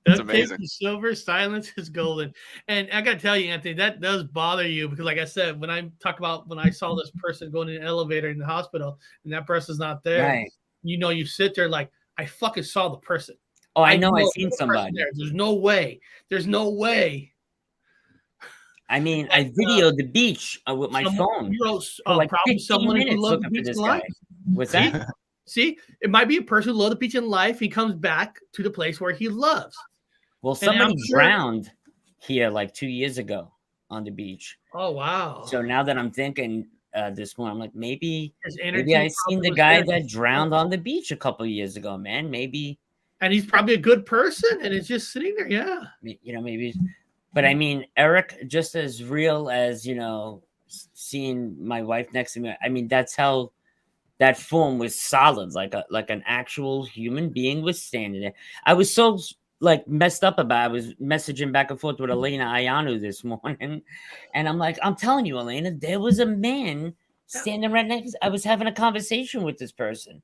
That's amazing. Silver, silence is golden. And I got to tell you, Anthony, that does bother you because, like I said, when I talk about when I saw this person going in an elevator in the hospital and that person's not there, right. You know, you sit there like, I fucking saw the person. Oh, I know I've seen somebody. There's no way. There's no way. I mean, I videoed the beach with my phone. You know, like probably someone who loved the beach in life. What's that? See, it might be a person who loved the beach in life. He comes back to the place where he loves. Well, somebody drowned here like 2 years ago on the beach. Oh, wow. So now that I'm thinking this one, I'm like, maybe I seen the guy that drowned on the beach a couple of years ago, man. Maybe. And he's probably a good person and it's just sitting there. Yeah. You know, maybe. But I mean, Eric, just as real as, you know, seeing my wife next to me. I mean, that's how that film was solid, like an actual human being was standing there. I was so like messed up about it. I was messaging back and forth with Elena Ayanu this morning. And I'm like, I'm telling you, Elena, there was a man standing right next. I was having a conversation with this person.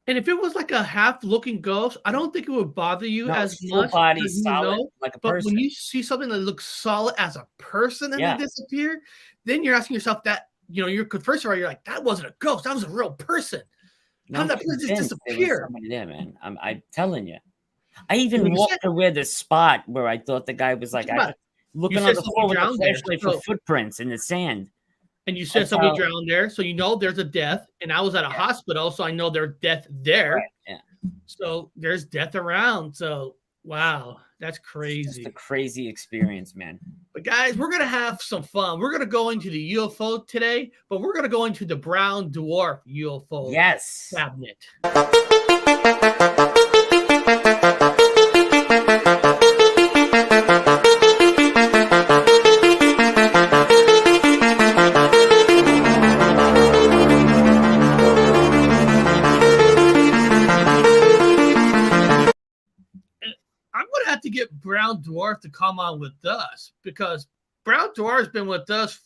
And if it was like a half-looking ghost, I don't think it would bother you as much. Body solid, like a person. But when you see something that looks solid as a person and they disappear, then you're asking yourself that, you know, first of all, you're like, that wasn't a ghost. That was a real person. How did that person just disappear? Somebody there, man. I'm telling you. I even walked to where the spot where I thought the guy was like, looking on the floor with a flashlight for footprints in the sand. And you said somebody drowned there, so you know there's a death. And I was at a hospital, so I know there's death there. Right. Yeah. So there's death around. So wow, that's crazy. It's just a crazy experience, man. But guys, we're gonna have some fun. We're gonna go into the UFO today, but we're gonna go into the brown dwarf UFO cabinet. Have to get Brown Dwarf to come on with us because Brown Dwarf's been with us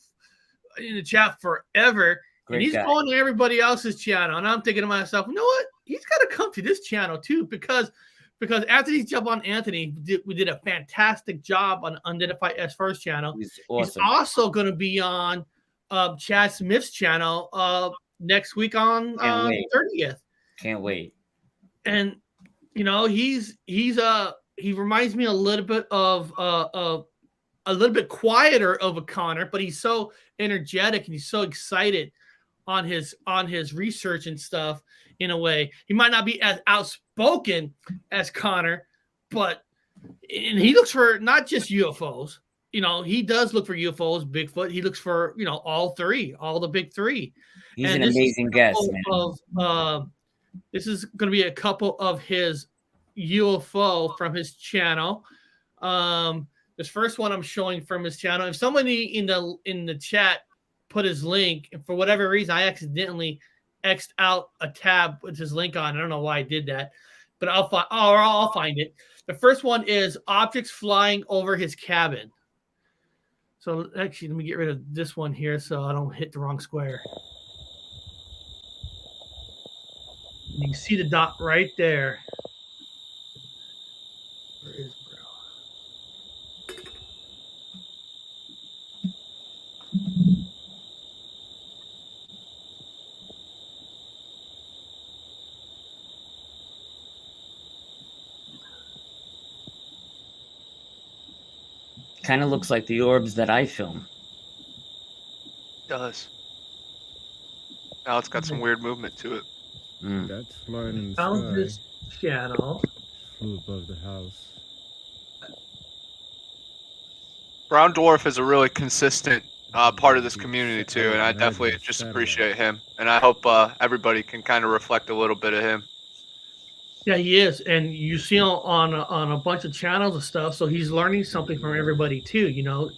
in the chat forever. And he's going to everybody else's channel. And I'm thinking to myself, you know what? He's got to come to this channel too because Anthony's job on Anthony, we did a fantastic job on Unidentified S1's channel. He's awesome. He's also going to be on Chad Smith's channel next week on the 30th. Can't wait. And he reminds me a little bit of a little bit quieter of a Connor, but he's so energetic and he's so excited on his research and stuff. In a way, he might not be as outspoken as Connor, and he looks for not just UFOs. He does look for UFOs, Bigfoot. He looks for all the big three. He's an amazing guest, man. This is going to be a couple of his UFO from his channel. This first one I'm showing from his channel. If somebody in the chat put his link, and for whatever reason I accidentally X'd out a tab with his link on. I don't know why I did that, but I'll find it. The first one is objects flying over his cabin. So actually, let me get rid of this one here so I don't hit the wrong square. You can see the dot right there. Where is Kind of looks like the orbs that I film. It does. Now it's got some weird movement to it. That's flying in the found sky. this channel. Flew above the house. Brown Dwarf is a really consistent part of this community too, and I definitely just appreciate him. And I hope everybody can kind of reflect a little bit of him. Yeah, he is, and you see him on a bunch of channels and stuff. So he's learning something from everybody too.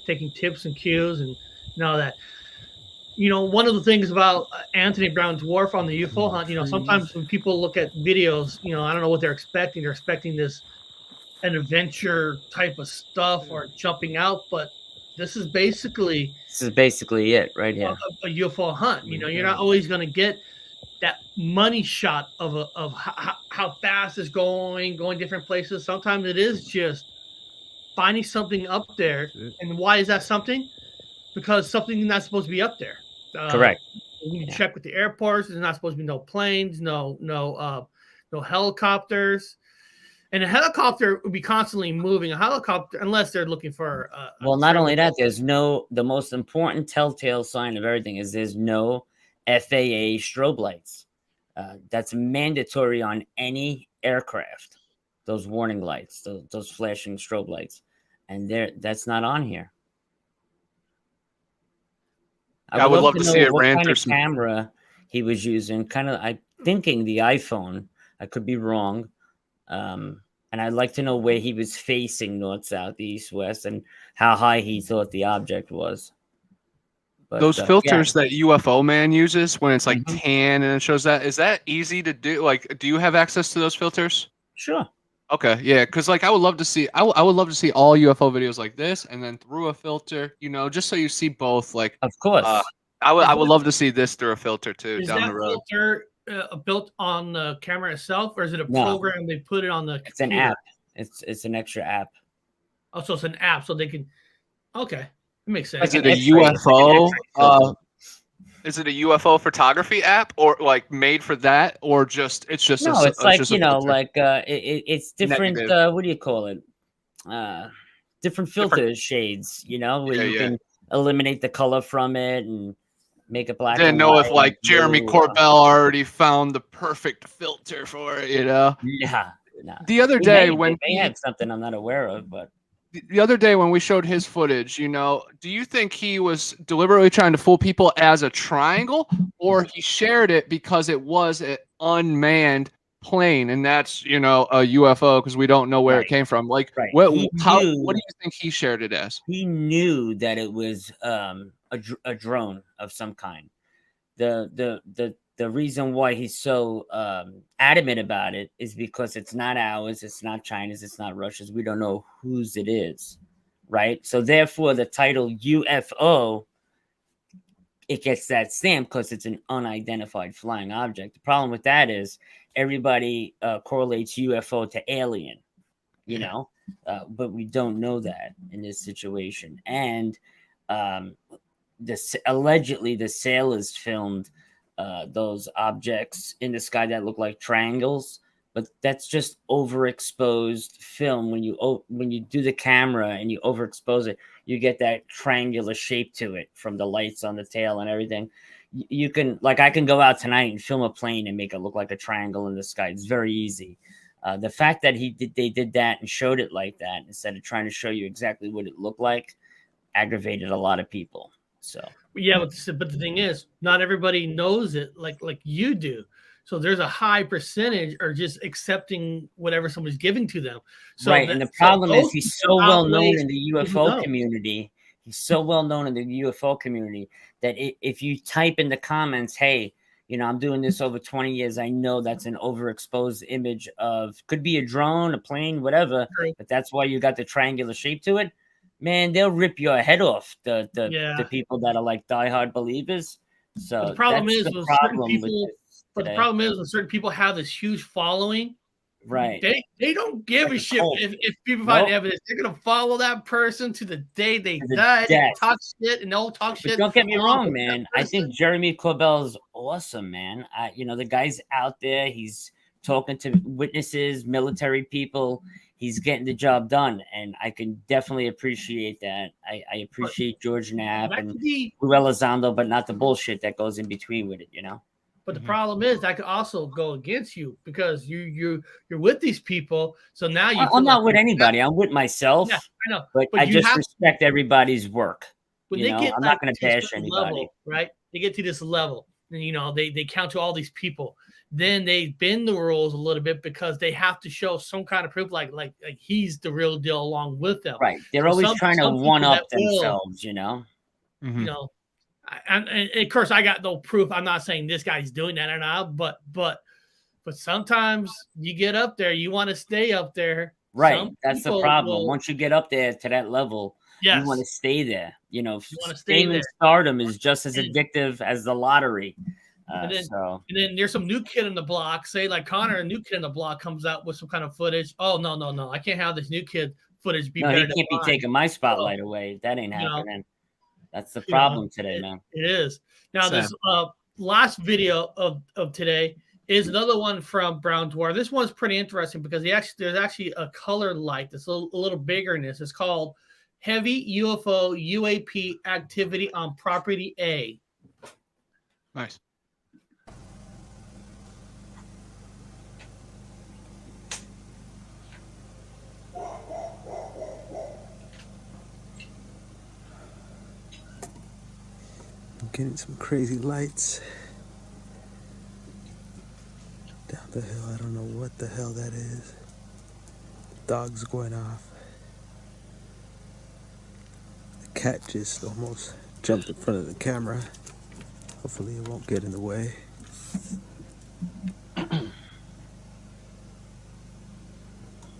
Taking tips and cues and all that. One of the things about Anthony Brown Dwarf on the UFO hunt, sometimes when people look at videos, I don't know what they're expecting. They're expecting an adventure type of stuff or jumping out, but this is basically it right here. A UFO hunt. You're not always going to get that money shot of how fast it's going different places. Sometimes it is just finding something up there. And why is that something? Because something not supposed to be up there. Correct. You check with the airports. There's not supposed to be no planes, no helicopters. And a helicopter would be constantly moving. A helicopter, unless they're looking for. Well, not only that, the most important telltale sign of everything is there's no FAA strobe lights. That's mandatory on any aircraft. Those warning lights, those flashing strobe lights, and that's not on here. I would love to see it ran kind through of some camera he was using. I'm thinking the iPhone. I could be wrong. And I'd like to know where he was facing, north, south, east, west, and how high he thought the object was. But, those filters that UFO Man uses when it's like tan and it shows that, is that easy to do? Like, do you have access to those filters? Sure. Okay, yeah, because I would love to see all UFO videos like this, and then through a filter, just so you see both. Like, of course, I would love to see this through a filter too down the road. Filter built on the camera itself, or is it a program they put it on the? It's an app. It's an extra app. Oh, so it's an app, so they can. Okay, it makes sense. Is it a UFO? Is it a UFO photography app, or like made for that, or just it's just? No, it's like it's different. What do you call it? Different filter shades. Where you can eliminate the color from it and make it black. Didn't know if like Jeremy Corbell already found the perfect filter for it. Yeah. No. The other day when they had something I'm not aware of, but. The other day when we showed his footage, do you think he was deliberately trying to fool people as a triangle, or he shared it because it was an unmanned plane and that's, a UFO because we don't know where it came from? Like, what do you think he shared it as? He knew that it was a drone of some kind. The reason why he's so adamant about it is because it's not ours, it's not China's, it's not Russia's. We don't know whose it is, right? So therefore, the title UFO, it gets that stamp because it's an unidentified flying object. The problem with that is everybody correlates UFO to alien, but we don't know that in this situation. And allegedly, the sailors filmed those objects in the sky that look like triangles but that's just overexposed film. When you do the camera and you overexpose it, you get that triangular shape to it from the lights on the tail and everything. You can, like, I can go out tonight and film a plane and make it look like a triangle in the sky. It's very easy. The fact that they did that and showed it like that instead of trying to show you exactly what it looked like aggravated a lot of people. So yeah, but the thing is, not everybody knows it like you do. So there's a high percentage are just accepting whatever somebody's giving to them. So right, and the problem is he's so well known in the UFO community. He's so well known in the UFO community that if you type in the comments, hey, you know, I'm doing this over 20 years, I know that's an overexposed image of, could be a drone, a plane, whatever, but that's why you got the triangular shape to it. Man, they'll rip your head off, the people that are like diehard believers. So but the problem is the with problem certain people, but today. the problem is when certain people have this huge following, right? They don't give a shit if people find evidence. They're gonna follow that person to the day they die. They talk shit and they'll talk shit. Don't get me wrong, man. I think Jeremy Corbell's awesome, man. You know, the guy's out there. He's talking to witnesses, military people. He's getting the job done, and I can definitely appreciate that. I appreciate George Knapp and Ruel Elizondo, but not the bullshit that goes in between with it, you know. But the problem is that could also go against you because you're with these people. So now I'm not with anybody. I'm with myself. Yeah, I know. But I just respect everybody's work. When you they know? get I'm not going to bash anybody. Level, right? They get to this level, and you know they count to all these people. Then they bend the rules a little bit because they have to show some kind of proof, like he's the real deal along with them. Right? They're always trying to one up themselves, you know. Mm-hmm. You know, and of course I got no proof. I'm not saying this guy's doing that or not, but sometimes you get up there, you want to stay up there. Right. That's the problem. Once you get up there to that level, yes, you want to stay there. You know, fame and stardom is just as addictive as the lottery. And then there's some new kid in the block, say like Connor, a new kid in the block comes out with some kind of footage. Oh, no. I can't have this new kid footage be better. He can't be taking my spotlight away. That ain't happening. That's the problem today, man. It is. Now, this last video of today is another one from Brown Dwarf. This one's pretty interesting because there's actually a color light that's a little bigger than this. It's called Heavy UFO UAP Activity on Property A. Nice. Getting some crazy lights down the hill. I don't know what the hell that is. Dog's going off. The cat just almost jumped in front of the camera. Hopefully it won't get in the way.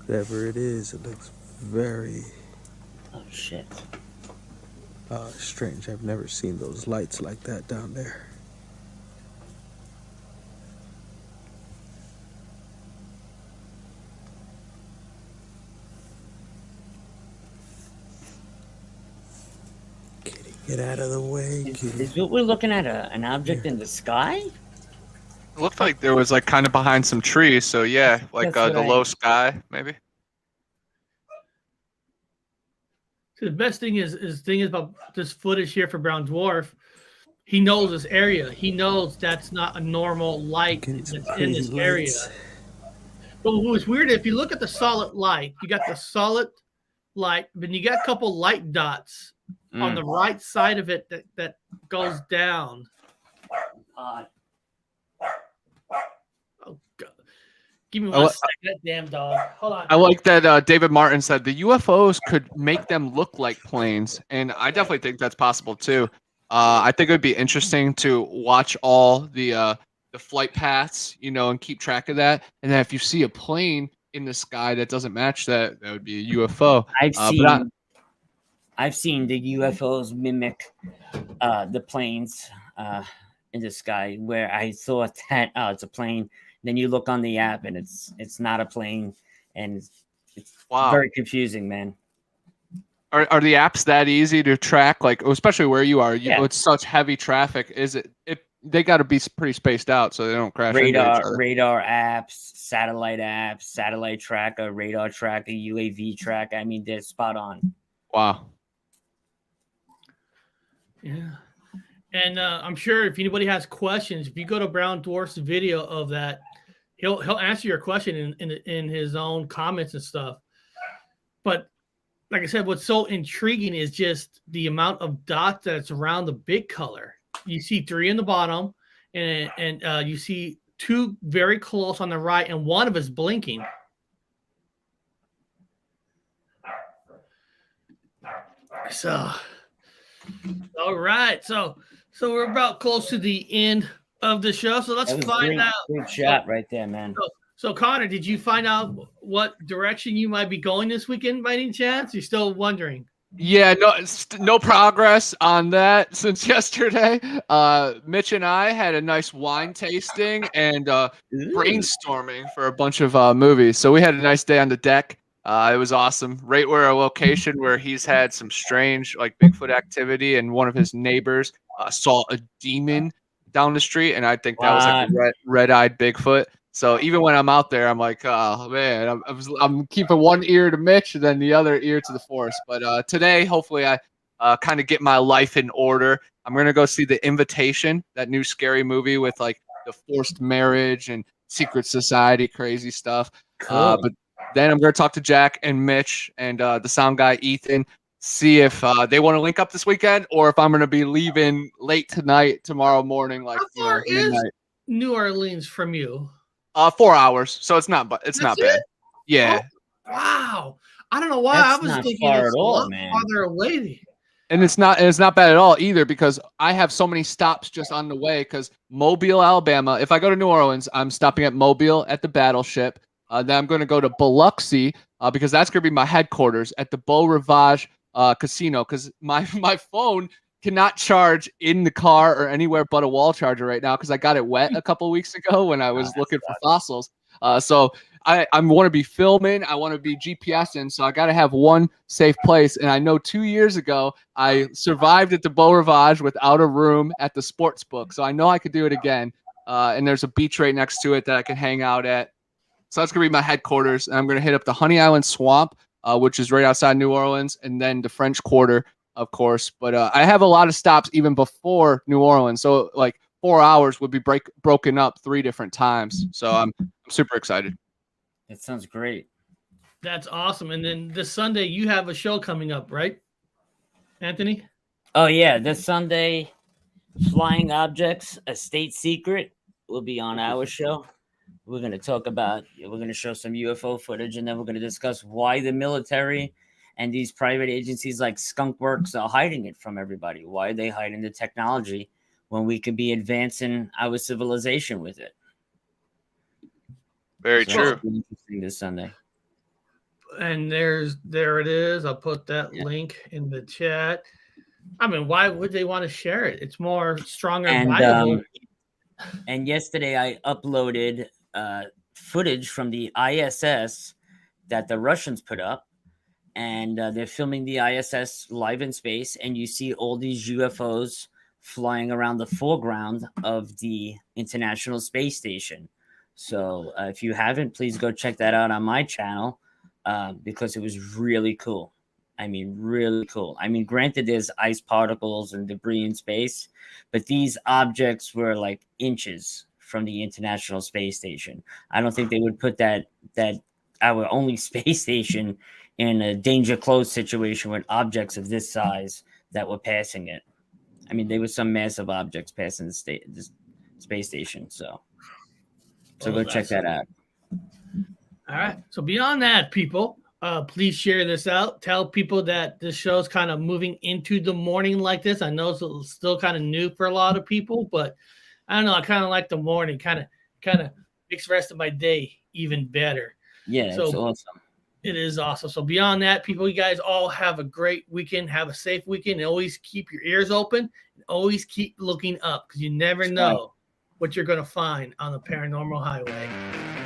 Whatever it is, it looks very... Oh, shit. Strange. I've never seen those lights like that down there. Kitty, get out of the way. Is what we're looking at an object in the sky? It looked like there was like kind of behind some trees. So yeah, like the low sky, maybe. So the best thing is about this footage here for Brown Dwarf. He knows this area. He knows that's not a normal light that's in this area. But what's weird, if you look at the solid light, you got the solid light, then you got a couple light dots on the right side of it that goes down. Oh God. Give me 1 second, that damn dog. Hold on. I like that David Martin said the UFOs could make them look like planes, and I definitely think that's possible too. I think it would be interesting to watch all the flight paths, you know, and keep track of that. And then if you see a plane in the sky that doesn't match that, that would be a UFO. I've seen the UFOs mimic the planes in the sky, where I thought that it's a plane. Then you look on the app and it's not a plane, and it's very confusing, man. Are the apps that easy to track? Like, especially where you are, it's such heavy traffic. Is it they got to be pretty spaced out so they don't crash into each other. Radar apps, satellite tracker, radar tracker, UAV tracker. I mean, they're spot on. Wow. Yeah. And I'm sure if anybody has questions, if you go to Brown Dwarf's video of that, he'll answer your question in his own comments and stuff. But like I said, what's so intriguing is just the amount of dots that's around the big color. You see 3 in the bottom, and you see 2 very close on the right, and one of us blinking. So, all right. So we're about close to the end of the show. So let's find out. Good shot right there, man. So Connor, did you find out what direction you might be going this weekend by any chance? You're still wondering? Yeah, no progress on that since yesterday. Mitch and I had a nice wine tasting and brainstorming for a bunch of movies. So we had a nice day on the deck. It was awesome. Right where a location where he's had some strange like Bigfoot activity, and one of his neighbors saw a demon down the street, and I think that was like a red-eyed Bigfoot. So even when I'm out there, I'm like, oh man, I'm keeping one ear to Mitch and then the other ear to the forest. But today, hopefully, I kind of get my life in order. I'm gonna go see The Invitation, that new scary movie with like the forced marriage and secret society, crazy stuff. Cool. But then I'm gonna talk to Jack and Mitch and the sound guy Ethan, see if they want to link up this weekend, or if I'm gonna be leaving late tonight, tomorrow morning, like How far is midnight. New Orleans from you? 4 hours, so it's not bad. Yeah. Oh, wow. I don't know why That's I was not thinking far it's at a all, lot man. farther away. And it's not bad at all either, because I have so many stops just on the way. Because Mobile, Alabama, if I go to New Orleans, I'm stopping at Mobile at the Battleship. Then I'm going to go to Biloxi because that's going to be my headquarters at the Beau Rivage Casino. Because my phone cannot charge in the car or anywhere but a wall charger right now because I got it wet a couple weeks ago when I was looking for fossils. So I want to be filming. I want to be GPSing. So I got to have one safe place. And I know 2 years ago, I survived at the Beau Rivage without a room at the sports book. So I know I could do it again. And there's a beach right next to it that I can hang out at. So that's going to be my headquarters. And I'm going to hit up the Honey Island Swamp, which is right outside New Orleans, and then the French Quarter, of course. But I have a lot of stops even before New Orleans. So like 4 hours would be broken up 3 different times. So I'm super excited. That sounds great. That's awesome. And then this Sunday, you have a show coming up, right, Anthony? Oh, yeah. This Sunday, Flying Objects, a State Secret, will be on our show. We're going to show some UFO footage, and then we're going to discuss why the military and these private agencies like Skunk Works are hiding it from everybody. Why are they hiding the technology when we could be advancing our civilization with it? Very true. Interesting this Sunday. And there it is. I'll put that link in the chat. I mean, why would they want to share it? It's more stronger and viable. And yesterday I uploaded footage from the ISS that the Russians put up. And they're filming the ISS live in space. And you see all these UFOs flying around the foreground of the International Space Station. So if you haven't, please go check that out on my channel because it was really cool. I mean, really cool. I mean, granted, there's ice particles and debris in space, but these objects were like inches from the International Space Station. I don't think they would put that our only space station in a danger close situation with objects of this size that were passing it. I mean, there were some massive objects passing the space station. So go check that out. All right. So beyond that, people, please share this out. Tell people that this show is kind of moving into the morning like this. I know it's still kind of new for a lot of people, but I don't know. I kind of like the morning. Kind of makes the rest of my day even better. Yeah, so it's awesome. It is awesome. So beyond that, people, you guys all have a great weekend. Have a safe weekend. And always keep your ears open. And always keep looking up because you never know what you're going to find on the paranormal highway.